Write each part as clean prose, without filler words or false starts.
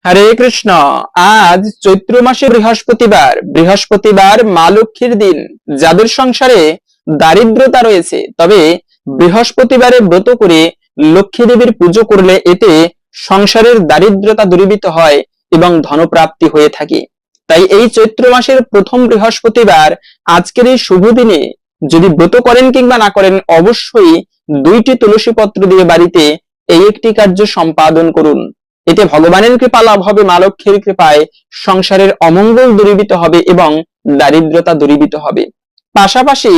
হরে কৃষ্ণ। আজ চৈত্র মাসে বৃহস্পতিবার। বৃহস্পতিবার মা লক্ষ্মীর দিন। যাদের সংসারে দারিদ্রতা রয়েছে, তবে বৃহস্পতিবারে ব্রত করে লক্ষ্মী দেবীর পুজো করলে এতে সংসারের দারিদ্রতা দূরীভূত হয় এবং ধনপ্রাপ্তি হয়ে থাকে। তাই এই চৈত্র মাসের প্রথম বৃহস্পতিবার আজকের এই শুভ দিনে যদি ব্রত করেন কিংবা না করেন, অবশ্যই 2টি তুলসী পত্র দিয়ে বাড়িতে এই একটি কার্য সম্পাদন করুন। এতে ভগবানের কৃপা লাভ হবে, মা লক্ষ্মীর কৃপায় সংসারের অমঙ্গল দূরীভূত হবে এবং দারিদ্রতা দূরীভূত হবে। পাশাপাশি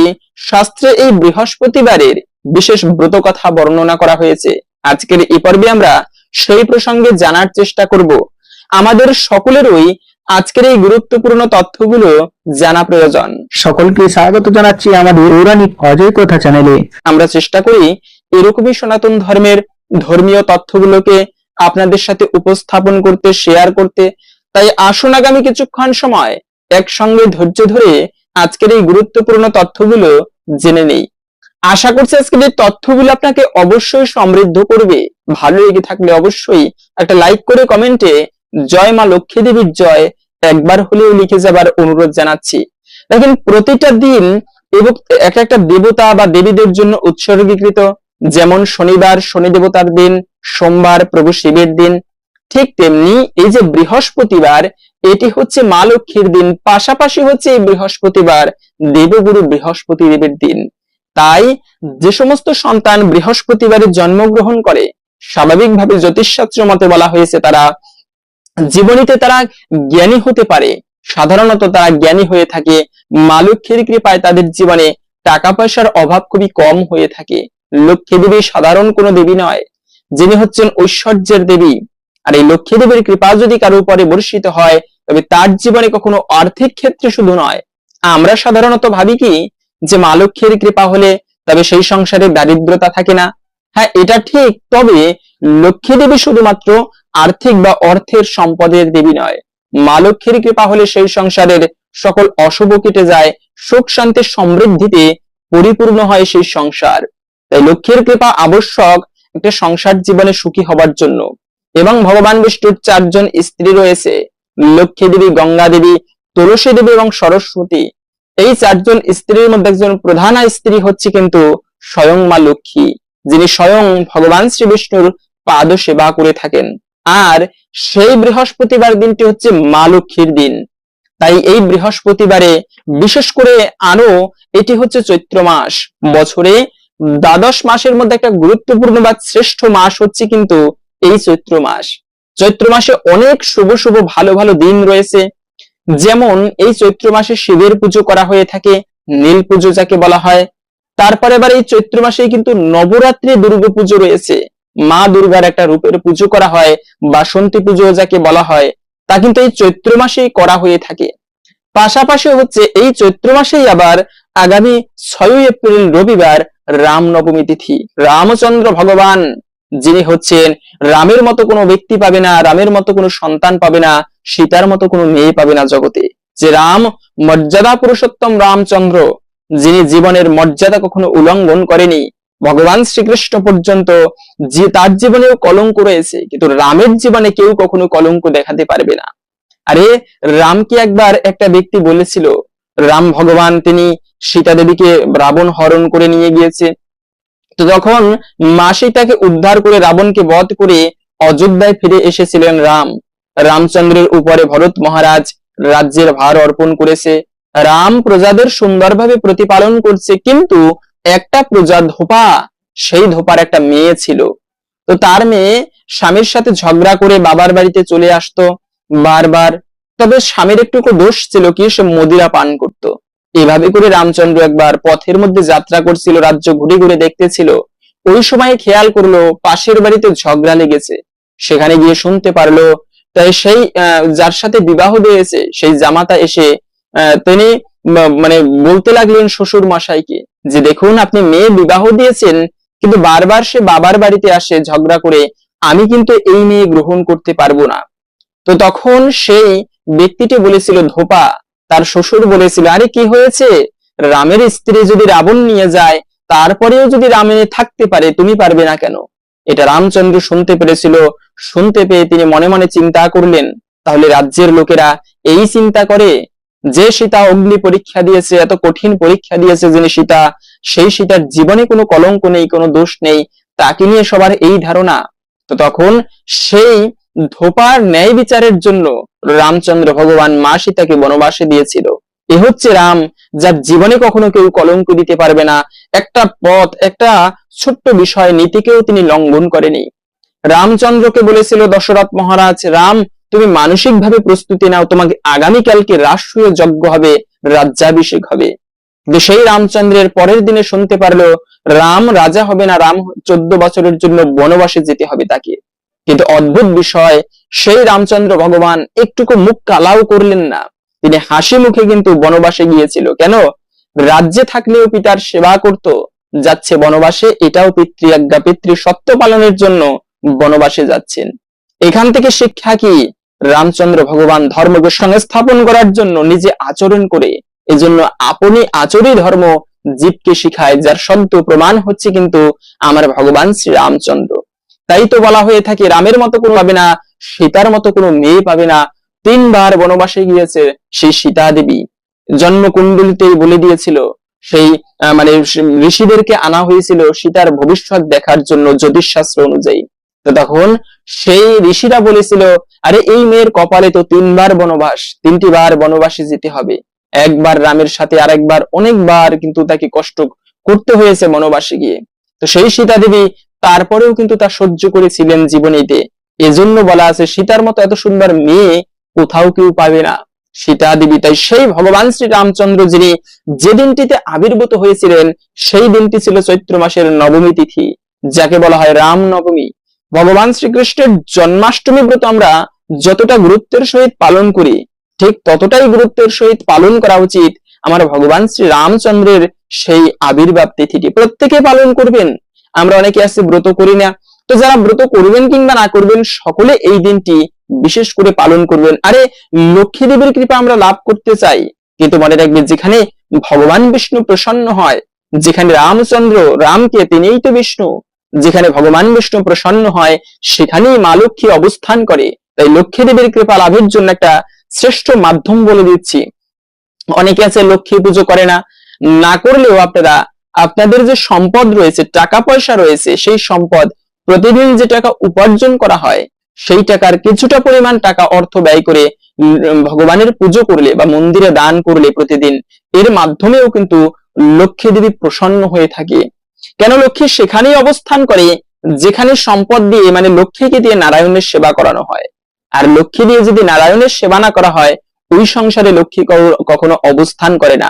শাস্ত্রে এই বৃহস্পতিবারের বিশেষ ব্রত কথা বর্ণনা করা হয়েছে। আজকের এই পর্বে আমরা সেই প্রসঙ্গে জানার চেষ্টা করব। আমাদের সকলেরই আজকের এই গুরুত্বপূর্ণ তথ্যগুলো জানা প্রয়োজন। সকলকে স্বাগত জানাচ্ছি আমাদের পৌরাণিক অজয় কথা চ্যানেলে। আমরা চেষ্টা করি এরকমই সনাতন ধর্মের ধর্মীয় তথ্যগুলোকে আপনাদের সাথে উপস্থাপন করতে, শেয়ার করতে। তাই আসুন আগামী কিছুক্ষণ সময় একসঙ্গে ধৈর্য ধরে আজকের এই গুরুত্বপূর্ণ তথ্যগুলো জেনে নেই। আশা করছি আজকের এই তথ্যগুলো আপনাকে অবশ্যই সমৃদ্ধ করবে। ভালো লেগে থাকলে অবশ্যই একটা লাইক করে কমেন্টে জয় মা লক্ষ্মী দেবীর জয় একবার হলেও লিখে যাবার অনুরোধ জানাচ্ছি। দেখেন, প্রতিটা দিন এবং একটা একটা দেবতা বা দেবীদের জন্য উৎসর্গীকৃত। যেমন শনিবার শনি দেবতার দিন, সোমবার প্রভু শিবের দিন, ঠিক তেমনি এই যে বৃহস্পতিবার, এটি হচ্ছে মা লক্ষ্মীর দিন। পাশাপাশি হচ্ছে এই বৃহস্পতিবার দেবগুরু বৃহস্পতি দেবের দিন। তাই যে সমস্ত সন্তান বৃহস্পতিবারে জন্মগ্রহণ করে, স্বাভাবিকভাবে জ্যোতিষশাস্ত্র মতে বলা হয়েছে তারা জীবনীতে তারা জ্ঞানী হতে পারে। সাধারণত তারা জ্ঞানী হয়ে থাকে। মা লক্ষ্মীর কৃপায় তাদের জীবনে টাকা পয়সার অভাব খুবই কম হয়ে থাকে। লক্ষ্মী দেবী সাধারণ কোনো দেবী নয়, যিনি হচ্ছেন ঐশ্বর্যের দেবী। আর এই লক্ষ্মী দেবীর কৃপা যদি কারো উপরে বর্ষিত হয়, তবে তার জীবনে কখনো আর্থিক ক্ষেত্রে শুধু নয়, আমরা সাধারণত ভাবি কি যে মা লক্ষ্মীর কৃপা হলে তবে সেই সংসারে দারিদ্রতা থাকে না। হ্যাঁ, এটা ঠিক। তবে লক্ষ্মী দেবী শুধুমাত্র আর্থিক বা অর্থের সম্পদের দেবী নয়। মা লক্ষ্মীর কৃপা হলে সেই সংসারের সকল অশুভ কেটে যায়, সুখ শান্তি সমৃদ্ধিতে পরিপূর্ণ হয় সেই সংসার। তাই লক্ষ্মীর কৃপা আবশ্যক একটা সংসার জীবনে সুখী হবার জন্য। এবং ভগবান বিষ্ণুর 4জন স্ত্রী রয়েছে, লক্ষ্মী দেবী, গঙ্গা দেবী, তুলসী দেবী এবং সরস্বতী। এই 4জন স্ত্রীর মধ্যে একজন প্রধান স্ত্রী হচ্ছে কিন্তু স্বয়ং মা লক্ষ্মী, যিনি স্বয়ং ভগবান শ্রী বিষ্ণুর পাদ সেবা করে থাকেন। আর সেই বৃহস্পতিবার দিনটি হচ্ছে মা লক্ষ্মীর দিন। তাই এই বৃহস্পতিবারে বিশেষ করে আরো, এটি হচ্ছে চৈত্র মাস। বছরে দ্বাদশ মাসের মধ্যে একটা গুরুত্বপূর্ণ বা শ্রেষ্ঠ মাস হচ্ছে কিন্তু এই চৈত্র মাস। চৈত্র মাসে অনেক শুভ শুভ ভালো ভালো দিন রয়েছে। যেমন এই চৈত্র মাসে শিবের পুজো করা হয়ে থাকে, নীল পুজো যাকে বলা হয়। তারপরে আবার এই চৈত্র মাসে কিন্তু নবরাত্রি দুর্গা পুজো রয়েছে। মা দুর্গার একটা রূপের পুজো করা হয়, বাসন্তী পুজো যাকে বলা হয়, তা কিন্তু এই চৈত্র মাসেই করা হয়ে থাকে। পাশাপাশি হচ্ছে এই চৈত্র মাসেই আবার আগামী 6 এপ্রিল রবিবার রামনবমী তিথি। রামচন্দ্র ভগবান, যিনি হচ্ছেন রামের মতো কোনো ব্যক্তি পাবে না, রামের মতো কোনো সন্তান পাবে না, সীতার মতো কোনো মেয়ে পাবে না জগতে। যে রাম মর্যাদা পুরুষোত্তম রামচন্দ্র, যিনি জীবনের মর্যাদা কখনো উল্লঙ্ঘন করেনি। ভগবান শ্রীকৃষ্ণ পর্যন্ত যে তার জীবনেও কলঙ্ক রয়েছে, কিন্তু রামের জীবনে কেউ কখনো কলঙ্ক দেখাতে পারবে না। আরে রামকে একবার একটা ব্যক্তি বলেছিল, রাম ভগবান তিনি সীতা দেবীকে রাবণ হরণ করে নিয়ে গিয়েছে। তো যখন মা সীতাকে উদ্ধার করে রাবণকে বধ করে অযোধ্যায় ফিরে এসেছিলেন রাম, রামচন্দ্রের উপরে ভরত মহারাজ রাজ্যের ভার অর্পণ করেছে। রাম প্রজাদের সুন্দরভাবে প্রতিপালন করছে, কিন্তু একটা প্রজা ধোপা, সেই ধোপার একটা মেয়ে ছিল। তো তার মেয়ে স্বামীর সাথে ঝগড়া করে বাবার বাড়িতে চলে আসতো বারবার। তবে স্বামীর একটু দোষ ছিল কি, সে মদিরা পান করত। এভাবে করে রামচন্দ্র একবার পথের মধ্যে যাত্রা করছিল, রাজ্য ঘুরে ঘুরে দেখতেছিল। ওই সময় খেয়াল করলো পাশের বাড়িতে ঝগড়া লেগেছে। সেখানে গিয়ে শুনতে পারলো, তাই সেই যার সাথে বিবাহ দিয়েছে সেই জামাতা এসে তিনি মানে বলতে লাগলেন শ্বশুর মশাইকে যে দেখুন, আপনি মেয়ে বিবাহ দিয়েছেন, কিন্তু বারবার সে বাবার বাড়িতে আসে ঝগড়া করে, আমি কিন্তু এই মেয়ে গ্রহণ করতে পারবো না। তো তখন সেই ব্যক্তিটি বলেছিল, ধোপা, তার শ্বশুর বলেছিল, আরে কি হয়েছে, রামের স্ত্রী যদি রাবণ নিয়ে যায়, তারপরেও যদি রামে থাকতে পারে, তুমি পারবে না কেন? এটা রামচন্দ্র শুনতে পেরেছিল। শুনতে পেয়ে তিনি মনে মনে চিন্তা করলেন, তাহলে রাজ্যের লোকেরা এই চিন্তা করে যে সীতা অগ্নি পরীক্ষা দিয়েছে, এত কঠিন পরীক্ষা দিয়েছে যিনি সীতা, সেই সীতার জীবনে কোনো কলঙ্ক নেই, কোনো দোষ নেই, তাকে নিয়ে সবার এই ধারণা। তো তখন সেই ধোপার ন্যায় বিচারের জন্য রামচন্দ্র ভগবান মা সীতাকে বনবাসে দিয়েছিল। এ হচ্ছে রাম, যার জীবনে কখনো কেউ কলঙ্ক দিতে পারবে না। একটা পথ, একটা ছোট্ট বিষয় নীতিকেও তিনি লঙ্ঘন করেনি। রামচন্দ্রকে বলেছিল দশরথ মহারাজ, রাম তুমি মানসিক ভাবে প্রস্তুতি নাও, তোমাকে আগামীকালকে রাষ্ট্রীয় যজ্ঞ হবে, রাজ্যাভিষেক হবে। সেই রামচন্দ্রের পরের দিনে শুনতে পারলো রাম রাজা হবে না, রাম 14 বছরের জন্য বনবাসে যেতে হবে তাকে। কিন্তু অদ্ভুত বিষয়, সেই রামচন্দ্র ভগবান একটুকু মুখ কালাও করলেন না, তিনি হাসি মুখে কিন্তু বনবাসে গিয়েছিল। কেন? রাজ্যে থাকলেও পিতার সেবা করত, যাচ্ছে বনবাসে, এটাও পিতৃ আজ্ঞা, পিতৃ সত্য পালনের জন্য বনবাসে যাচ্ছেন। এখান থেকে শিক্ষা কি? রামচন্দ্র ভগবান ধর্মকে সংস্থাপন করার জন্য নিজে আচরণ করে, এজন্য আপনি আচরি ধর্ম জীবকে শিখায়, যার সদ্য প্রমাণ হচ্ছে কিন্তু আমার ভগবান শ্রী রামচন্দ্র। তাই তো বলা হয়ে থাকে রামের মতো কোনো পাবে না, সীতার মতো কোনো মেয়ে পাবে না। 3 বার বনবাসে গিয়েছে সেই সীতা দেবী, জন্মকুণ্ডলিতেই বলে দিয়েছিল। সেই মানে ঋষিদেরকে আনা হয়েছিল সীতার ভবিষ্যৎ দেখার জন্য জ্যোতিষশাস্ত্র অনুযায়ী। তো তখন সেই ঋষিরা বলেছিল, আরে এই মেয়ের কপালে তো 3 বার বনবাস, 3টি বার বনবাসে যেতে হবে। একবার রামের সাথে, আরেকবার অনেকবার কিন্তু তাকে কষ্ট করতে হয়েছে বনবাসে গিয়ে। তো সেই সীতা দেবী তারপরেও কিন্তু তা সহ্য করেছিলেন জীবনীতে। এজন্য বলা আছে সীতার মতো এত সুন্দর মেয়ে কোথাও কেউ পাবে না, সীতা দেবী। তাই সেই ভগবান শ্রী রামচন্দ্র যিনি যে দিনটিতে আবির্ভূত হয়েছিলেন, সেই দিনটি ছিল চৈত্র মাসের নবমী তিথি, যাকে বলা হয় রাম নবমী। ভগবান শ্রীকৃষ্ণের জন্মাষ্টমী ব্রত আমরা যতটা গুরুত্বের সহিত পালন করি, ঠিক ততটাই গুরুত্বের সহিত পালন করা উচিত আমার ভগবান শ্রী রামচন্দ্রের সেই আবির্ভাব তিথিটি। প্রত্যেকে পালন করবেন। আমরা অনেকে আছে ব্রত করি না, তো যারা ব্রত করবেন কিংবা না করবেন, সকলে এই দিনটি বিশেষ করে পালন করবেন। আরে লক্ষ্মী দেবীর কৃপা আমরা লাভ করতে চাই, কিন্তু মনে রাখবেন যেখানে ভগবান বিষ্ণু প্রসন্ন হয়, যেখানে রামচন্দ্র, রামকে তিনিই তো বিষ্ণু, যেখানে ভগবান বিষ্ণু প্রসন্ন হয় সেখানেই মা লক্ষ্মী অবস্থান করে। তাই লক্ষ্মী দেবীর কৃপা লাভের জন্য একটা শ্রেষ্ঠ মাধ্যম বলে দিচ্ছি। অনেকে আছে লক্ষ্মী পুজো করে না, না করলেও আপনারা আপনাদের যে সম্পদ রয়েছে, টাকা পয়সা রয়েছে, সেই সম্পদ প্রতিদিন যে টাকা উপার্জন করা হয়, সেই টাকার কিছুটা পরিমাণ টাকা অর্থ ব্যয় করে ভগবানের পুজো করলে বা মন্দিরে দান করলে প্রতিদিন, এর মাধ্যমেও কিন্তু লক্ষ্মী দেবী প্রসন্ন হয়ে থাকে। কেন? লক্ষ্মী সেখানেই অবস্থান করে যেখানে সম্পদ দিয়ে, মানে লক্ষ্মীকে দিয়ে নারায়ণের সেবা করানো হয়। আর লক্ষ্মী দিয়ে যদি নারায়ণের সেবা না করা হয়, ওই সংসারে লক্ষ্মী কখনো অবস্থান করে না।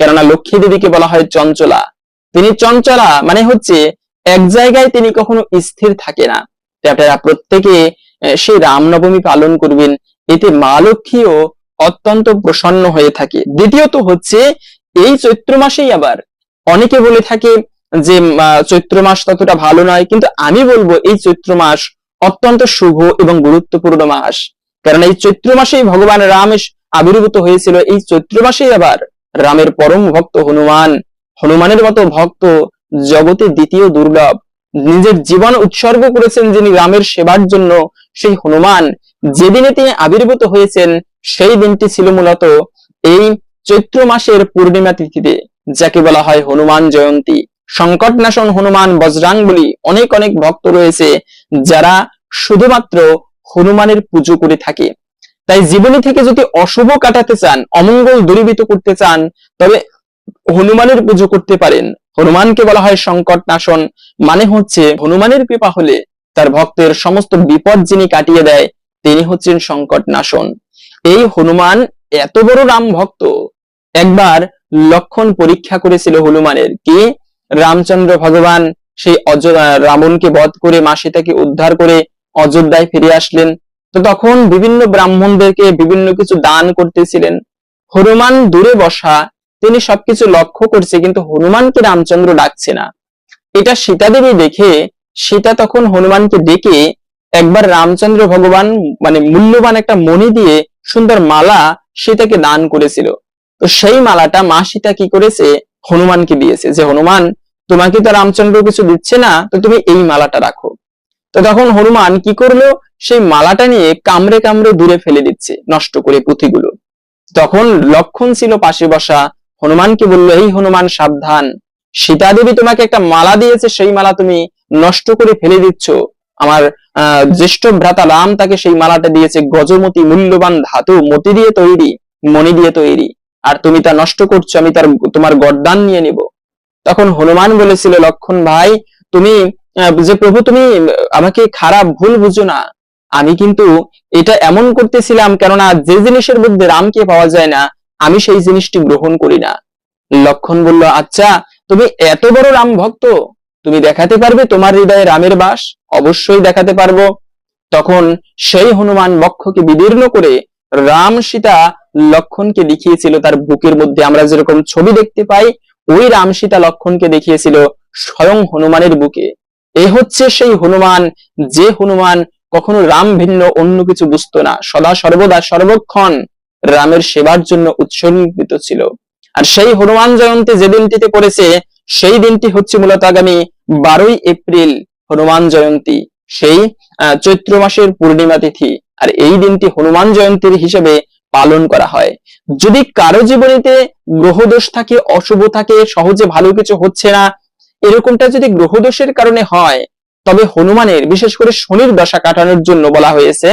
কেননা লক্ষ্মী দেবীকে বলা হয় চঞ্চলা। তিনি চঞ্চলা, মানে হচ্ছে এক জায়গায় তিনি কখনো স্থির থাকে না। আপনারা প্রত্যেকে সেই রামনবমী পালন করবেন, এতে মা লক্ষ্মীও অত্যন্ত প্রসন্ন হয়ে থাকে। দ্বিতীয়ত হচ্ছে এই চৈত্র মাসেই আবার অনেকে বলে থাকে যে চৈত্র মাস ততটা ভালো নয়, কিন্তু আমি বলবো এই চৈত্র মাস অত্যন্ত শুভ এবং গুরুত্বপূর্ণ মাস। কারণ এই চৈত্র মাসেই ভগবান রাম আবির্ভূত হয়েছিল। এই চৈত্র মাসেই আবার রামের পরম ভক্ত হনুমান, হনুমানের মতো ভক্ত জগতে দ্বিতীয় দুর্লভ, নিজের জীবন উৎসর্গ করেছেন যিনি রামের সেবার জন্য, সেই হনুমান যেদিনে তিনি আবির্ভূত হয়েছেন, সেই দিনটি ছিল মূলত এই চৈত্র মাসের পূর্ণিমা তিথিতে, যাকে বলা হয় হনুমান জয়ন্তী। সংকট নাশন হনুমান বজরাঙ্গবলী, অনেক অনেক ভক্ত রয়েছে যারা শুধুমাত্র হনুমানের পুজো করে থাকে। তাই জীবনী থেকে যদি অশুভ কাটাতে চান, অমঙ্গল দূরীভূত করতে চান, তবে হনুমানের পুজো করতে পারেন। হনুমানকে বলা হয় সংকট নাশন, মানে হচ্ছে হনুমানের কৃপা হলে তার ভক্তের সমস্ত বিপদ যিনি কাটিয়ে দেয়, তিনি হচ্ছেন সংকট নাশন। এই হনুমান এত বড় রাম ভক্ত, একবার লক্ষণ পরীক্ষা করেছিল হনুমানের। কি? রামচন্দ্র ভগবান সেই রাবণকে বধ করে মা সীতাকে উদ্ধার করে অযোধ্যায় ফিরে আসলেন। তো তখন বিভিন্ন ব্রাহ্মণদেরকে বিভিন্ন কিছু দান করতেছিলেন। হনুমান দূরে বসা, তিনি সবকিছু লক্ষ্য করছে, কিন্তু হনুমানকে রামচন্দ্র ডাকছে না। এটা সীতা দেবী দেখে, সীতা তখন হনুমানকে ডেকে একবার রামচন্দ্র ভগবান মানে মূল্যবান একটা মণি দিয়ে সুন্দর মালা সীতাকে দান করেছিল। তো সেই মালাটা মা সীতা কি করেছে? হনুমানকে দিয়েছে, যে হনুমান তোমাকে তো রামচন্দ্র কিছু দিচ্ছে না, তো তুমি এই মালাটা রাখো। তো তখন হনুমান কি করলো, সেই মালাটা নিয়ে কামড়ে কামড়ে দূরে ফেলে দিচ্ছে, নষ্ট করে পুঁথিগুলো। তখন লক্ষণ ছিল পাশে বসা, হনুমানকে বলল, এই হনুমান সাবধান, সীতা দেবী তোমাকে একটা মালা দিয়েছে, সেই মালা তুমি নষ্ট করে ফেলে দিচ্ছ। আমার জ্যেষ্ঠ ভ্রাতা রাম তাকে সেই মালাটা দিয়েছে, গজমতি, মূল্যবান ধাতু, মতি দিয়ে তৈরি, মণি দিয়ে তৈরি, আর তুমি তা নষ্ট করছো, আমি তোমার গর্দান নিয়ে নিব। তখন হনুমান বলেছিল, লক্ষণ ভাই, তুমি যে প্রভু, তুমি আমাকে খারাপ ভুল বুঝো না, আমি কিন্তু এটা এমন করতেছিলাম, কেননা যে জিনিসের মধ্যে রামকে পাওয়া যায় না, আমি সেই জিনিসটি গ্রহণ করি না। লক্ষণ বলল, আচ্ছা, তুমি এত বড় রাম ভক্ত, তুমি দেখাতে পারবে তোমার হৃদয়ে রামের বাস? অবশ্যই দেখাতে পারবো। তখন সেই হনুমান বক্ষকে বিদীর্ণ করে রাম সীতা লক্ষণকে দেখিয়েছিল তার বুকের মধ্যে। আমরা যেরকম ছবি দেখতে পাই, ওই রাম সীতা লক্ষণকে দেখিয়েছিল স্বয়ং হনুমানের বুকে। এ হচ্ছে সেই হনুমান, যে হনুমান কখনো রাম ভিন্ন অন্য কিছু বুঝতো না, সদা সর্বদা সর্বক্ষণ রামের সেবার জন্য উৎসর্গিত ছিল। আর সেই হনুমান জয়ন্তী যে দিনটিতে পড়েছে, সেই দিনটি হচ্ছে মূলত আগামী 12ই এপ্রিল হনুমান জয়ন্তী, সেই চৈত্র মাসের পূর্ণিমা তিথি। আর এই দিনটি হনুমান জয়ন্তীর হিসেবে পালন করা হয়। যদি কারো জীবনীতে গ্রহদোষ থাকে, অশুভ থাকে, সহজে ভালো কিছু হচ্ছে না, এরকমটা যদি গ্রহদোষের কারণে হয়, তবে হনুমানের, বিশেষ করে শনির দশা কাটানোর জন্য বলা হয়েছে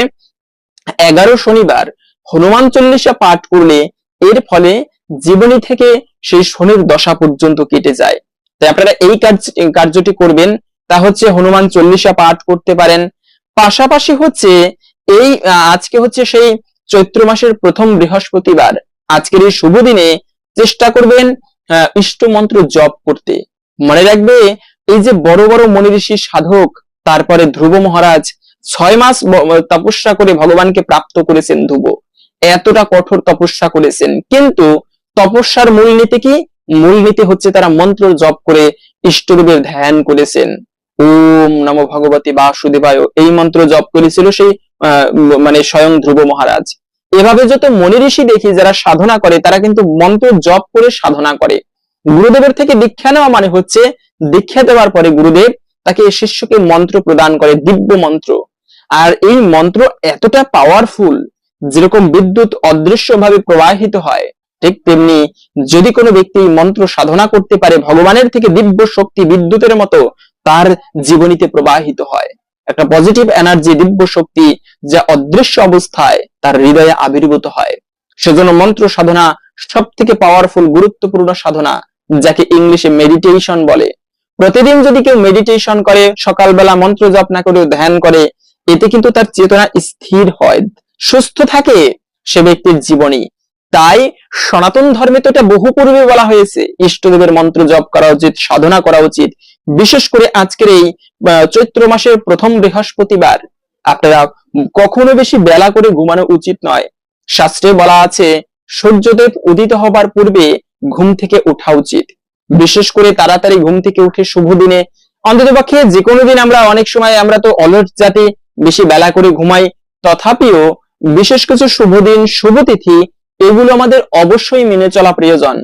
11 শনিবার হনুমান চল্লিশা পাঠ করলে এর ফলে জীবনী থেকে সেই শনির দশা পর্যন্ত কেটে যায়। তাই আপনারা এই কার্যটি করবেন, তা হচ্ছে হনুমান চল্লিশা পাঠ করতে পারেন। পাশাপাশি হচ্ছে এই আজকে হচ্ছে সেই চৈত্র মাসের প্রথম বৃহস্পতিবার, আজকের এই শুভ দিনে চেষ্টা করবেন ইষ্ট মন্ত্র জপ করতে। মনে রাখবে, এই যে বড় বড় মনি ঋষি সাধক, তারপরে ধ্রুব মহারাজ 6 মাস তপস্যা করে ভগবানকে প্রাপ্ত করেছেন। ধ্রুব এতটা কঠোর তপস্যা করেছেন, কিন্তু তপস্যার মূলনীতি কি? মূলনীতি হচ্ছে তারা মন্ত্র জপ করে ইষ্টদেবের ধ্যান করেছেন। ওম নমো ভগবতী বাসুদেবায়, এই মন্ত্র জপ করেছিল সেই মানে স্বয়ং ধ্রুব মহারাজ। এভাবে যত মনি ঋষি দেখি যারা সাধনা করে, তারা কিন্তু মন্ত্র জপ করে সাধনা করে। গুরুদেবের থেকে দীক্ষা নেওয়া মানে হচ্ছে, দীক্ষা দেওয়ার পরে গুরুদেব তাকে শিষ্যকে মন্ত্র প্রদান করে, দিব্য মন্ত্র। আর এই মন্ত্র এতটা পাওয়ারফুল, যেরকম বিদ্যুৎ অদৃশ্যভাবে প্রবাহিত হয়, ঠিক তেমনি যদি কোনো ব্যক্তি মন্ত্র সাধনা করতে পারে, ভগবানের থেকে দিব্য শক্তি বিদ্যুতের মতো তার জীবনীতে প্রবাহিত হয়। একটা পজিটিভ এনার্জি, দিব্য শক্তি, যা অদৃশ্য অবস্থায় তার হৃদয়ে আবির্ভূত হয়। সেজন্য মন্ত্র সাধনা সব থেকে পাওয়ারফুল, গুরুত্বপূর্ণ সাধনা, যাকে ইংলিশে মেডিটেশন বলে। প্রতিদিন যদি কেউ মেডিটেশন করে, সকালবেলা মন্ত্র জপ না করে ধ্যান করে, এতে কিন্তু তার চেতনা স্থির হয়, সুস্থ থাকে সে ব্যক্তির জীবনী। তাই সনাতন ধর্মে তো এটা বহু পূর্বে বলা হয়েছে, ইষ্টদেবের মন্ত্র জপ করা উচিত, সাধনা করা উচিত। বিশেষ করে আজকের এই চৈত্র মাসের প্রথম বৃহস্পতিবার আপনারা কখনো বেশি বেলা করে ঘুমানো উচিত নয়। শাস্ত্রে বলা আছে, সূর্যদেব উদিত হবার পূর্বে ঘুম থেকে ওঠা উচিত। বিশেষ করে তাড়াতাড়ি ঘুম থেকে উঠে শুভ দিনে, অন্ততপক্ষে যে কোনো দিন, আমরা অনেক সময় আমরা তো অলস জাতি, বেশি বেলা করে ঘুমাই, তথাপিও বিশেষ কিছু শুভ দিন, শুভ তিথি, এগুলো আমাদের অবশ্যই মেনে চলা প্রয়োজন।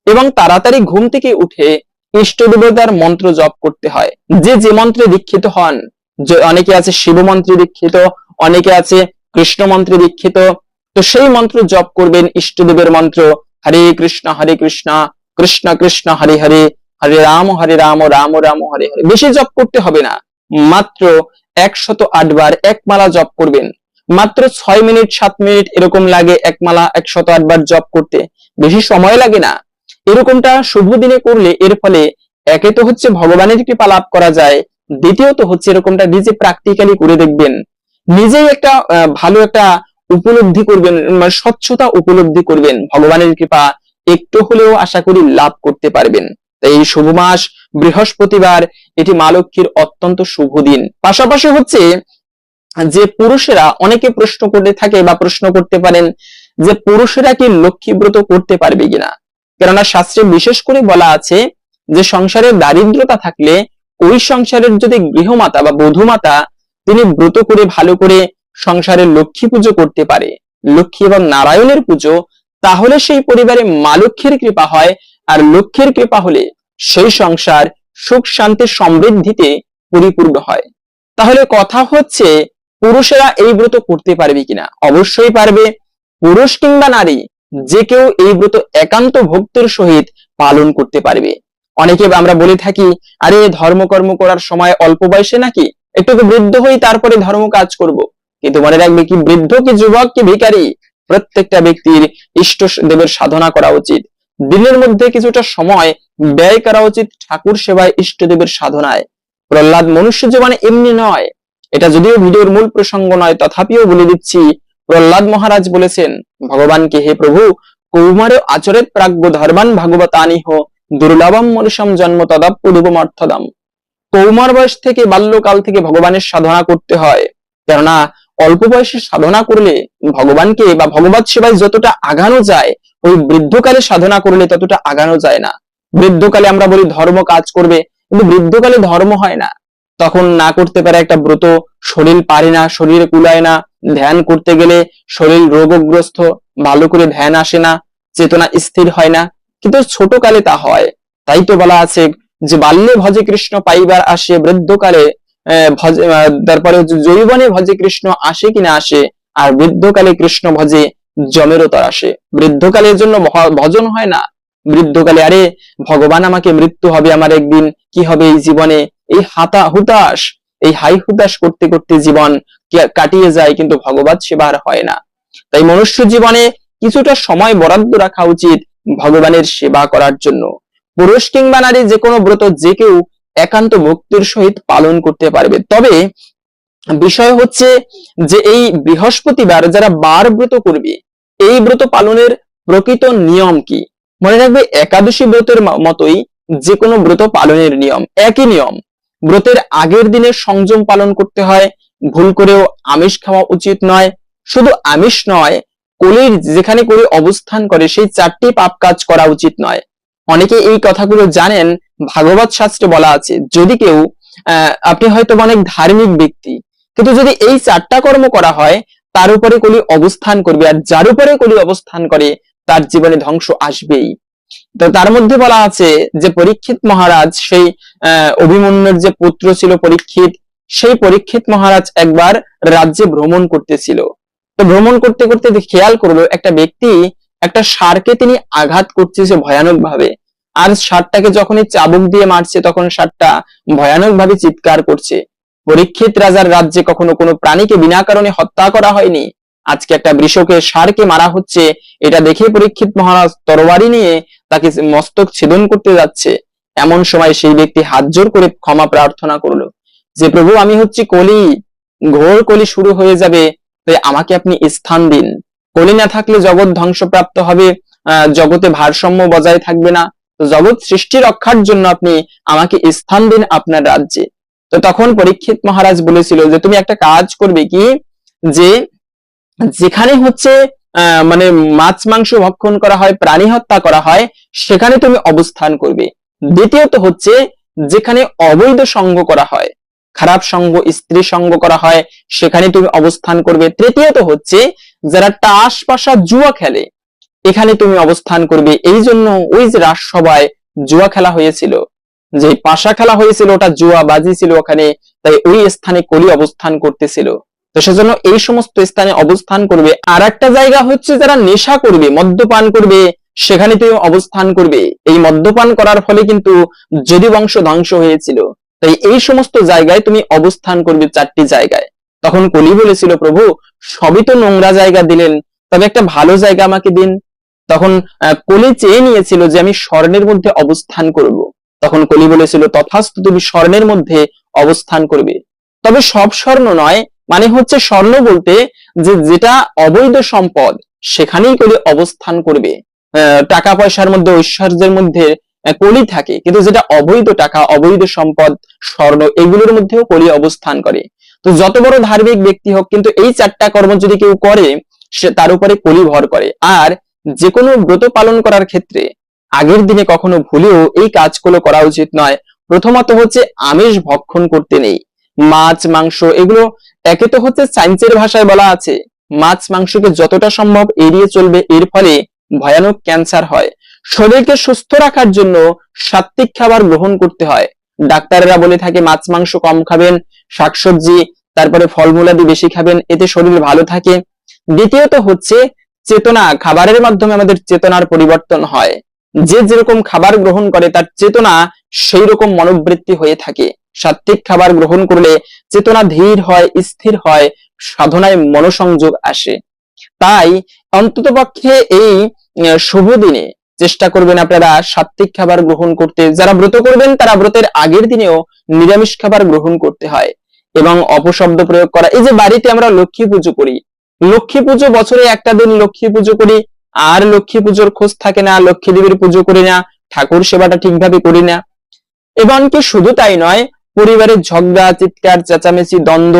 এবং তাড়াতাড়ি ঘুম থেকে উঠে ইষ্ট দেবতার মন্ত্র জপ করতে হয়, যে যে মন্ত্রে দীক্ষিত হন। অনেকে আছে শিব মন্ত্রে দীক্ষিত, অনেকে আছে কৃষ্ণ মন্ত্রে দীক্ষিত, তো সেই মন্ত্র জপ করবেন, ইষ্টদেবের মন্ত্র। হরে কৃষ্ণ কৃষ্ণ কৃষ্ণ হরে হরে, হরে রাম রাম রাম হরে হরে। বেশি জপ করতে হবে না, মাত্র 108 বার এক মালা জপ করবেন। মাত্র 6 মিনিট 7 মিনিট এরকম লাগে এক মালা 108 বার জপ করতে, বেশি সময় লাগে না। এরকমটা শুভ দিনে করলে এর ফলে একে তো হচ্ছে ভগবানের কৃপা লাভ করা যায়, দ্বিতীয়ত হচ্ছে এরকমটা নিজে প্র্যাকটিক্যালি করে দেখবেন, নিজেই একটা ভালো একটা উপলব্ধি করবেন, মানে স্বচ্ছতা উপলব্ধি করবেন, ভগবানের কৃপা একটু হলেও আশা করি লাভ করতে পারবেন। তাই এই শুভ মাস বৃহস্পতিবার, এটি মা লক্ষ্মীর অত্যন্ত শুভ দিন। পাশাপাশি হচ্ছে যে পুরুষেরা অনেকে প্রশ্ন করতে থাকে বা প্রশ্ন করতে পারেন যে পুরুষেরা কি লক্ষ্মী ব্রত করতে পারবে কিনা। কেননা শাস্ত্রে বিশেষ করে বলা আছে যে সংসারে দারিদ্রতা থাকলে ওই সংসারের যদি গৃহমাতা বা বধূমাতা তিনি ব্রত করে ভালো করে সংসারের লক্ষ্মী পুজো করতে পারে, লক্ষ্মী এবং নারায়ণের পুজো, তাহলে সেই পরিবারে মা লক্ষ্মীর কৃপা হয়। আর লক্ষ্মীর কৃপা হলে সেই সংসার সুখ শান্তি সমৃদ্ধিতে পরিপূর্ণ হয়। তাহলে কথা হচ্ছে পুরুষেরা এই ব্রত করতে পারবে কিনা? অবশ্যই পারবে। পুরুষ কিংবা নারী যে কেউ এই ব্রত একান্ত ভক্তির সহিত পালন করতে পারবে। অনেকে আমরা বলে থাকি, আরে ধর্মকর্ম করার সময় অল্প বয়সে নাকি একটু বৃদ্ধ হই তারপরে ধর্ম কাজ করব। কিন্তু মনে রাখবে, কি বৃদ্ধ কি যুবক কি ভিখারি, প্রত্যেকটা ব্যক্তির ইষ্ট দেবের সাধনা করা উচিত। দিনের মধ্যে কিছুটা সময় ব্যয় করা উচিত ঠাকুর সেবায়, ইষ্ট দেবের সাধনায়। প্রহ্লাদ মনুষ্য জীবনে এমনি নয়। এটা যদিও ভিডিওর মূল প্রসঙ্গ নয়, তথাপিও বলে দিচ্ছি। প্রহ্লাদ মহারাজ বলেছেন ভগবানকে, হে প্রভু, কৌমারে আচরেত প্রাজ্ঞ ধর্মান ভাগবতানিহ দুর্লভম মনুষম জন্ম তদাপ্যুদমর্থদম। কৌমার বয়স থেকে, বাল্যকাল থেকে ভগবানের সাধনা করতে হয়। কেননা অল্প বয়সে সাধনা করলে ভগবানকে বা ভগবত সেবায় যতটা আগানো যায়, ওই বৃদ্ধকালে সাধনা করলে ততটা আগানো যায় না। বৃদ্ধকালে আমরা বলি ধর্ম কাজ করবে, কিন্তু বৃদ্ধকালে ধর্ম হয় না। তখন না করতে পারে একটা ব্রত, শরীর পারে না, শরীরে কুলায় না, ধ্যান করতে গেলে শরীর রোগগ্রস্ত, ভালো করে ধ্যান আসে না, চেতনা স্থির হয় না। কিন্তু ছোটকালে তা হয়। তাই তো বলা আছে যে বাল্যে ভজে কৃষ্ণ পাইবার আসে, বৃদ্ধকালে তারপরে যৌবনে ভজে কৃষ্ণ আসে কিনা আসে, আর বৃদ্ধকালে কৃষ্ণ ভজে জমেরও তর আসে। বৃদ্ধকালের জন্য ভজন হয় না। বৃদ্ধকালে আরে ভগবান আমাকে মৃত্যু হবে আমার একদিন, কি হবে এই জীবনে, এই হুতাশ, এই হাই হুতাশ করতে করতে জীবন কাটিয়ে যায়, কিন্তু ভগবত সেবা আর হয় না। তাই মনুষ্য জীবনে কিছুটা সময় বরাদ্দ রাখা উচিত ভগবানের সেবা করার জন্য। পুরুষ কিংবা নারী যে কোনো ব্রত যে কেউ একান্ত ভক্তির সহিত পালন করতে পারবে। তবে বিষয় হচ্ছে যে এই বৃহস্পতিবার যারা বার ব্রত করবে, এই ব্রত পালনের প্রকৃত নিয়ম কি? মনে রাখবে, একাদশী ব্রতের মতোই যে কোনো ব্রত পালনের নিয়ম একই নিয়ম। ব্রতের আগের দিনে সংযম পালন করতে হয়। ভুল করেও আমিষ খাওয়া উচিত নয়। শুধু আমিষ নয়, কলির যেখানে কলি অবস্থান করে সেই 4টি পাপ কাজ করা উচিত নয়। অনেকে এই কথাগুলো জানেন, ভাগবত শাস্ত্রে বলা আছে, যদি কেউ আপনি হয়তো অনেক ধার্মিক ব্যক্তি, কিন্তু যদি এই 4টা কর্ম করা হয়, তার উপরে কলি অবস্থান করবে, আর যার উপরে কলি অবস্থান করে তার জীবনে ধ্বংস আসবেই। তো তার মধ্যে বলা আছে যে পরীক্ষিত মহারাজ, সেই অভিমন্যুর যে পুত্র ছিল পরীক্ষিত, সেই পরীক্ষিত মহারাজ একবার রাজ্যে ভ্রমণ করতেছিল। তো ভ্রমণ করতে করতে খেয়াল করলো একটা ব্যক্তি একটা ষাঁড়কে তিনি আঘাত করতেছে ভয়ানক ভাবে। আর ষাঁড়টাকে যখনই চাবুক দিয়ে মারছে, তখন ষাঁড়টা ভয়ানক ভাবে চিৎকার করছে। পরীক্ষিত রাজার রাজ্যে কখনো কোনো প্রাণীকে বিনা কারণে হত্যা করা হয়নি, আজকে একটা বৃষকে, ষাঁড়কে মারা হচ্ছে। এটা দেখে পরীক্ষিত মহারাজ তরবারি নিয়ে তাকে মস্তক ছেদন করতে যাচ্ছে। এমন সময় সেই ব্যক্তি হাত জোর করে ক্ষমা প্রার্থনা করলো যে প্রভু, আমি হচ্ছি কলি, ঘোর কলি শুরু হয়ে যাবে, তাই আমাকে আপনি স্থান দিন। কলি না থাকলে জগৎ ধ্বংসপ্রাপ্ত হবে, জগতে ভারসাম্য বজায় থাকবে না। তো জগৎ সৃষ্টি রক্ষার জন্য আপনি আমাকে স্থান দিন আপনার রাজ্যে। তো তখন পরীক্ষিত মহারাজ বলেছিল যে তুমি একটা কাজ করবে কি, যে যেখানে হচ্ছে মানে মাছ মাংস ভক্ষণ করা হয়, প্রাণী হত্যা করা হয়, সেখানে তুমি অবস্থান করবে। দ্বিতীয়ত হচ্ছে যেখানে অবৈধ সঙ্গ করা হয়, খারাপ সঙ্গ, স্ত্রী সঙ্গ করা হয়, সেখানে তুমি অবস্থান করবে। তৃতীয়ত হচ্ছে যারা তাস পাশা জুয়া খেলে, এখানে তুমি অবস্থান করবে। এই জন্য ওই যে রাজসভায় জুয়া খেলা হয়েছিল, যে পাশা খেলা হয়েছিল, ওটা জুয়া বাজি ছিল ওখানে, তাই ওই স্থানে কলি অবস্থান করতেছিল। তো সেজন্য এই সমস্ত স্থানে অবস্থান করবে। আর একটা জায়গা হচ্ছে যারা নেশা করবে, মদ্যপান করবে, সেখানে তুমি অবস্থান করবে। এই মদ্যপান করার ফলে কিন্তু যদু বংশ ধ্বংস হয়েছিল। তাই এই সমস্ত জায়গায় তুমি অবস্থান করবে, 4টি জায়গায়। তখন কলি বলেছিল, প্রভু সবই তো নোংরা জায়গা দিলেন, তবে একটা ভালো জায়গা আমাকে দিন। তখন কলি চেয়ে নিয়েছিল যে আমি স্বর্ণের মধ্যে অবস্থান করব। তখন কলি বলেছিল, তথাস্তু, তুমি স্বর্ণের মধ্যে অবস্থান করবে। তবে সব স্বর্ণ নয়, মানে হচ্ছে স্বর্ণ বলতে যে যেটা অবৈধ সম্পদ, সেখানেই কলি অবস্থান করবে। টাকা পয়সার মধ্যে, ঐশ্বর্যের মধ্যে কলি থাকে, কিন্তু যেটা অবৈধ টাকা, অবৈধ সম্পদ, স্বর্ণ, এগুলোর মধ্যেও কলি অবস্থান করে। তো যত বড় ধার্মিক ব্যক্তি হোক, কিন্তু এই 4টা কর্ম যদি কেউ করে, সে তার উপরে কলি ভর করে। আর যে কোনো ব্রত পালন করার ক্ষেত্রে আগের দিনে কখনো ভুলেও এই কাজগুলো করা উচিত নয়। প্রথমত হচ্ছে আমিষ ভক্ষণ করতে নেই। মাছ মাংস এগুলো, একে তো হচ্ছে সায়েন্সের ভাষায় বলা আছে মাছ মাংসকে যতটা সম্ভব এড়িয়ে চলবে, এর ফলে ভয়ানক ক্যান্সার হয়। শরীরকে সুস্থ রাখার জন্য সাত্বিক খাবার গ্রহণ করতে হয়। ডাক্তাররা বলে থাকে মাছ মাংস কম খাবেন, শাকসবজি তারপরে ফলমূলাদি বেশি খাবেন, এতে শরীর ভালো থাকে। দ্বিতীয়ত হচ্ছে চেতনা, খাবারের মাধ্যমে আমাদের চেতনার পরিবর্তন হয়। যে যেরকম খাবার গ্রহণ করে তার চেতনা সেই রকম মনোবৃত্তি হয়ে থাকে। সাত্বিক খাবার গ্রহণ করলে চেতনা ধীর হয়, স্থির হয়, সাধনায় মনোসংযোগ আসে। তাই অন্ততপক্ষে এই শুভ দিনে চেষ্টা করবেন আপনারা সাত্বিক খাবার গ্রহণ করতে। যারা ব্রত করবেন তারা ব্রতের আগের দিনেও নিরামিষ খাবার গ্রহণ করতে হয়। এবং অপশব্দ প্রয়োগ করা, এই যে বাড়িতে আমরা লক্ষ্মী পুজো করি, লক্ষ্মী পুজো বছরে একটা দিন লক্ষ্মী পুজো করি, আর লক্ষ্মী পুজোর খোঁজ থাকে না, লক্ষ্মী দেবীর পুজো করি না, ঠাকুর সেবাটা ঠিকভাবে করি না। এবং কি শুধু তাই নয়, পরিবারের ঝগড়া, চিৎকার, চেঁচামেচি, দ্বন্দ্ব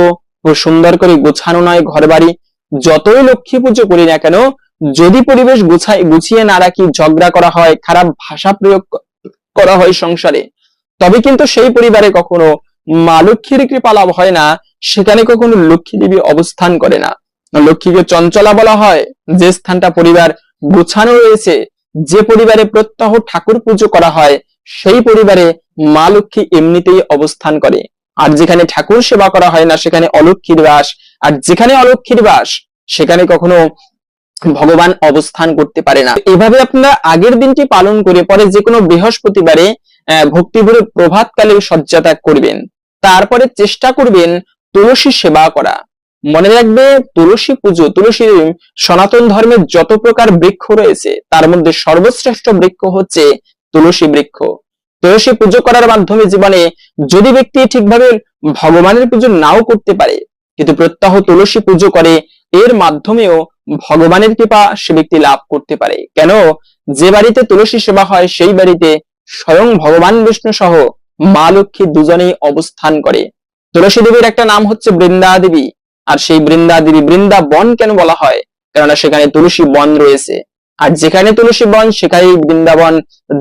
সুন্দর করে গোছানো নয় ঘর বাড়ি। যতই লক্ষ্মী পুজো করি না কেন, যদি পরিবেশ গুছিয়ে না রাখি, ঝগড়া করা হয়, খারাপ ভাষা প্রয়োগ করা হয় সংসারে, তবে কিন্তু সেই পরিবারে কখনো মা লক্ষ্মীর কৃপা লাভ হয় না, সেখানে কখনো লক্ষ্মী দেবী অবস্থান করে না। লক্ষ্মীকে চঞ্চলা বলা হয়। যে স্থানটা পরিবার গোছানো রয়েছে, যে পরিবারে প্রত্যহ ঠাকুর পুজো করা হয়, সেই পরিবারে মা লক্ষ্মী এমনিতেই অবস্থান করে। আর যেখানে ঠাকুর সেবা করা হয় না, সেখানে অলক্ষ্মীর বাস। আর যেখানে অলক্ষ্মীর বাস, সেখানে কখনো ভগবান অবস্থান করতে পারে না। এভাবে আপনারা আগের দিনটি পালন করে পরে যে কোনো বৃহস্পতিবারে ভক্তিভরে প্রভাতকালে শয্যা ত্যাগ করবেন। তারপরে চেষ্টা করবেন তুলসী সেবা করা। মনে রাখবে, তুলসী পুজো, তুলসী সনাতন ধর্মের যত প্রকার বৃক্ষ রয়েছে তার মধ্যে সর্বশ্রেষ্ঠ বৃক্ষ হচ্ছে তুলসী বৃক্ষ। তুলসী পুজো করার মাধ্যমে জীবনে যদি ব্যক্তি ঠিকভাবে ভগবানের পুজো নাও করতে পারে, কিন্তু প্রত্যহ তুলসী পুজো করে, এর মাধ্যমেও ভগবানের কৃপা সে ব্যক্তি লাভ করতে পারে। কেন? যে বাড়িতে তুলসী সেবা হয় সেই বাড়িতে স্বয়ং ভগবান বিষ্ণু সহ মা লক্ষ্মী দুজনেই অবস্থান করে। তুলসী দেবীর একটা নাম হচ্ছে বৃন্দা দেবী। আর সেই বৃন্দা দেবী, বৃন্দাবন কেন বলা হয়? কেননা সেখানে তুলসী বন রয়েছে। আর যেখানে তুলসী বন সেখানেই বৃন্দাবন।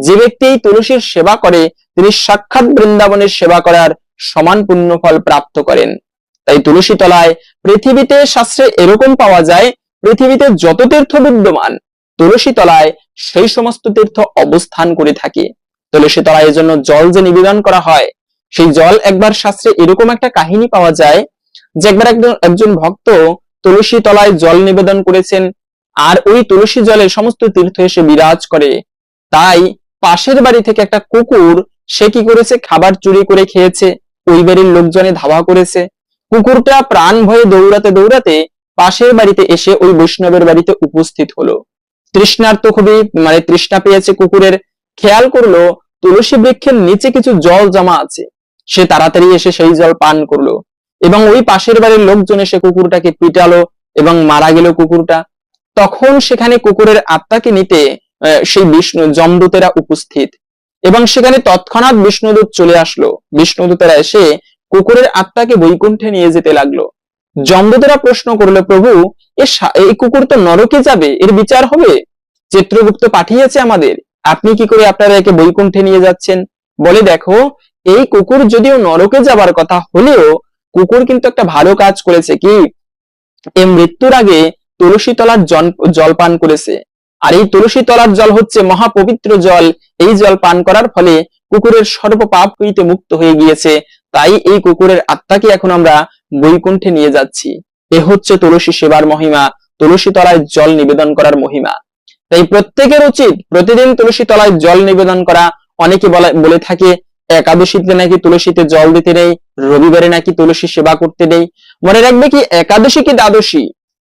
যে ব্যক্তি তুলসীর সেবা করে তিনি সাক্ষাৎ বৃন্দাবনের সেবা করার সমান পুণ্য ফল প্রাপ্ত করেন। তাই তুলসী তলায়, পৃথিবীতে শাস্ত্রে এরকম পাওয়া যায়, পৃথিবীতে যত তীর্থ বিদ্যমান তুলসী তলায় সেই সমস্ত তীর্থ অবস্থান করে থাকে। তুলসী তলায় এর জন্য জল যে নিবেদন করা হয়, সেই জল একবার শাস্ত্রে এরকম একটা কাহিনী পাওয়া যায় যে একবার একজন ভক্ত তুলসী তলায় জল নিবেদন করেছেন, আর ওই তুলসী জলে সমস্ত তীর্থ এসে বিরাজ করে। তাই পাশের বাড়ি থেকে একটা কুকুর, সে কি করেছে, খাবার চুরি করে খেয়েছে। ওই বাড়ির লোকজনে ধাওয়া করেছে। কুকুরটা প্রাণ ভয়ে দৌড়াতে দৌড়াতে পাশের বাড়িতে এসে ওই বৈষ্ণবের বাড়িতে উপস্থিত হলো। তৃষ্ণার্ত, খুবই তৃষ্ণা পেয়েছে কুকুরের। খেয়াল করলো তুলসী বৃক্ষের নিচে কিছু জল জমা আছে। সে তাড়াতাড়ি এসে সেই জল পান করলো এবং ওই পাশের বাড়ির লোকজন এসে কুকুরটাকে পিটালো এবং মারা গেল কুকুরটা। তখন সেখানে কুকুরের আত্মাকে নিতে সেই বিষ্ণু যমদূতেরা উপস্থিত এবং সেখানে তৎক্ষণাৎ বিষ্ণুদূত চলে আসলো। বিষ্ণুদূতেরা এসে কুকুরের আত্মাকে বৈকুণ্ঠে নিয়ে যেতে লাগলো। যমদূতেরা প্রশ্ন করলো, প্রভু এই কুকুর তো নরকে যাবে, এর বিচার হবে? চিত্রগুপ্ত পাঠিয়েছে আমাদের, আপনি কি করে আপনারা একে বৈকুণ্ঠে নিয়ে যাচ্ছেন? বলে, দেখো, এই কুকুর যদিও নরকে যাবার কথা হলেও কুকুর কিন্তু একটা ভালো কাজ করেছে। কি? এই মৃত্যুর আগে তুলসী তলার জল পান করেছে। আর এই তুলসী তলার জল হচ্ছে মহাপবিত্র জল। এই জল পান করার ফলে কুকুরের সর্ব পাপ হইতে মুক্ত হয়ে গিয়েছে। তাই এই কুকুরের আত্মাকে এখন আমরা বৈকুণ্ঠে নিয়ে যাচ্ছি। এ হচ্ছে তুলসী সেবার মহিমা, তুলসী তলায় জল নিবেদন করার মহিমা। তাই প্রত্যেকের উচিত প্রতিদিন তুলসী তলায় জল নিবেদন করা। অনেকে বলে থাকে একাদশীতে নাকি তুলসীতে জল দিতে নেই, রবিবারে নাকি তুলসী সেবা করতে নেই। মনে রাখবে কি, একাদশী কি দ্বাদশী,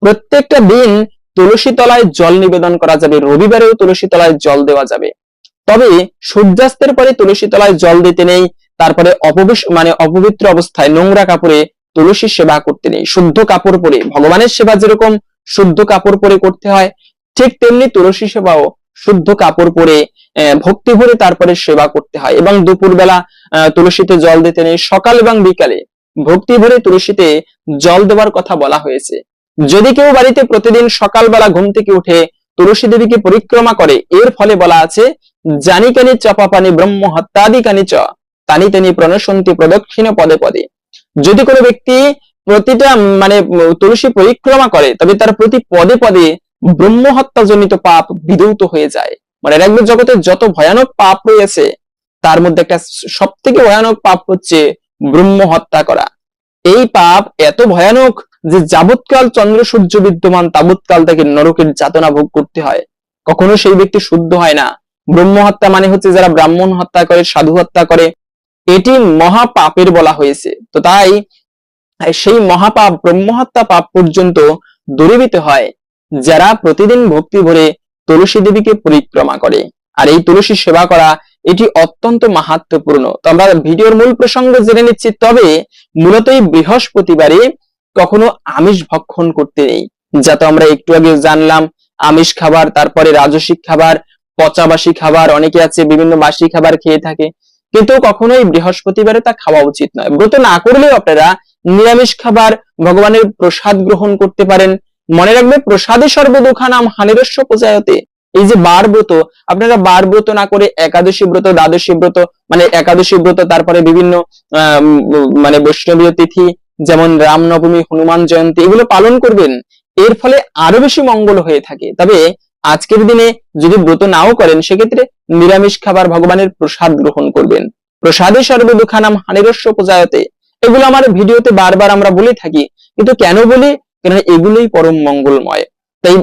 প্রত্যেকটা দিন তুলসী তলায় জল নিবেদন করা যাবে, রবিবারেও তুলসী তলায় জল দেওয়া যাবে। তবে সূর্যাস্তের পরে তুলসী তলায় জল দিতে নেই। তারপরে অপবিত্র অবস্থায় নোংরা কাপড়ে তুলসী সেবা করতে নেই। শুদ্ধ কাপড় পরে, ভগবানের সেবা যেরকম শুদ্ধ কাপড় পরে করতে হয়, ঠিক তেমনি তুলসী সেবাও শুদ্ধ কাপড় পরে ভক্তি ভরে তারপরে সেবা করতে হয়। এবং দুপুরবেলা তুলসীতে জল দিতে নেই। সকাল এবং বিকালে ভক্তি ভরে তুলসীতে জল দেওয়ার কথা বলা হয়েছে। যদি কেউ বাড়িতে প্রতিদিন সকালবেলা ঘুম থেকে উঠে তুলসী দেবীকে পরিক্রমা করে, এর ফলে বলা আছে, জানি কানি চপাপানি ব্রহ্ম হত্যাদি কানি চ তানি তেনি প্রণশন্তি প্রদক্ষিণ পদে পদে। যদি কোনো ব্যক্তি প্রতিটা তুলসী পরিক্রমা করে, তবে তার প্রতি পদে পদে ব্রহ্ম হত্যাজনিত পাপ বিধৌত হয়ে যায়। রাখবে, জগতে যত ভয়ানক পাপ রয়েছে তার মধ্যে একটা সব থেকে ভয়ানক পাপ হচ্ছে ব্রহ্ম হত্যা করা। এই পাপ এত ভয়ানক যে যাবৎকাল চন্দ্র সূর্য বিদ্যমান তাবৎকাল তাকে নরকের যাতনা ভোগ করতে হয়, কখনো সেই ব্যক্তি শুদ্ধ হয় না। ব্রহ্ম হত্যা মানে হচ্ছে যারা ব্রাহ্মণ হত্যা করে, সাধু হত্যা করে, এটি মহা পাপের বলা হয়েছে। তো তাই সেই মহাপাপ ব্রহ্ম হত্যা পাপ পর্যন্ত দূরীভূত হয় যারা প্রতিদিন ভক্তি ভরে তুলসী দেবীকে পরিক্রমা করে। আর এই তুলসী সেবা করা এটি অত্যন্ত মাহাত্ম্যপূর্ণ। তো আমরা ভিডিওর মূল প্রসঙ্গ জেনে নিচ্ছি। তবে মূলত এই বৃহস্পতিবারে কখনো আমিষ ভক্ষণ করতে নেই, যা তো আমরা একটু আগে জানলাম। আমিষ খাবার, তারপরে রাজসিক খাবার, পচাবাসি খাবার, অনেকে আছে বিভিন্ন বাসি খাবার খেয়ে থাকে, কিন্তু কখনোই বৃহস্পতিবারে তা খাওয়া উচিত নয়। ব্রত না করলেও আপনারা নিরামিষ খাবার, ভগবানের প্রসাদ গ্রহণ করতে পারেন। মনে রাখবে, প্রসাদে সর্বদুখানাম হানিরস্য পূজায়তে। এই যে বার ব্রত, আপনারা বার ব্রত না করে একাদশী ব্রত, দ্বাদশী ব্রত, মানে একাদশী ব্রত, তারপরে বিভিন্ন মানে বৈষ্ণবীয় তিথি যেমন রামনবমী, হনুমান জয়ন্তী, এগুলো পালন করবেন। এর ফলে আরো বেশি মঙ্গল হয়ে থাকে। তবে আজকের দিনে যদি ব্রত নাও করেন, সেক্ষেত্রে নিরামিষ খাবার, ভগবানের প্রসাদ গ্রহণ করবেন। প্রসাদে সর্বদুখানাম হানিরস্য পূজায়তে, এগুলো আমার ভিডিওতে বারবার আমরা বলে থাকি। কিন্তু কেন বলি? কারণ এগুলোই পরম মঙ্গলময়। তাই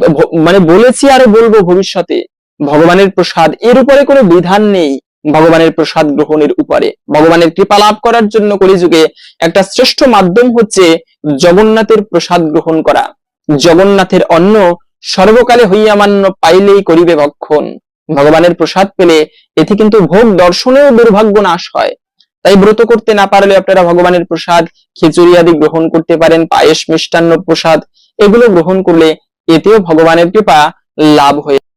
মানে বলেছি, আরো বলবো ভবিষ্যতে। ভগবানের প্রসাদ, এর উপরে কোনো বিধান নেই। ভগবানের প্রসাদ গ্রহণের উপরে ভগবানের কৃপা লাভ করার জন্য কলিযুগে একটা শ্রেষ্ঠ মাধ্যম হচ্ছে জগন্নাথের প্রসাদ গ্রহণ করা। জগন্নাথের অন্ন সর্বকালে হইয়া মান্য, পাইলেই করিবে ভক্ষণ। ভগবানের প্রসাদ পেলে এতে কিন্তু ভোগ দর্শনেও দুর্ভাগ্য নাশ হয়। তাই ব্রত করতে না পারলে আপনারা ভগবানের প্রসাদ, খিচুড়ি আদি গ্রহণ করতে পারেন। পায়েস, মিষ্টান্ন প্রসাদ এগুলো গ্রহণ করলে এতেও ভগবানের কৃপা লাভ হয়ে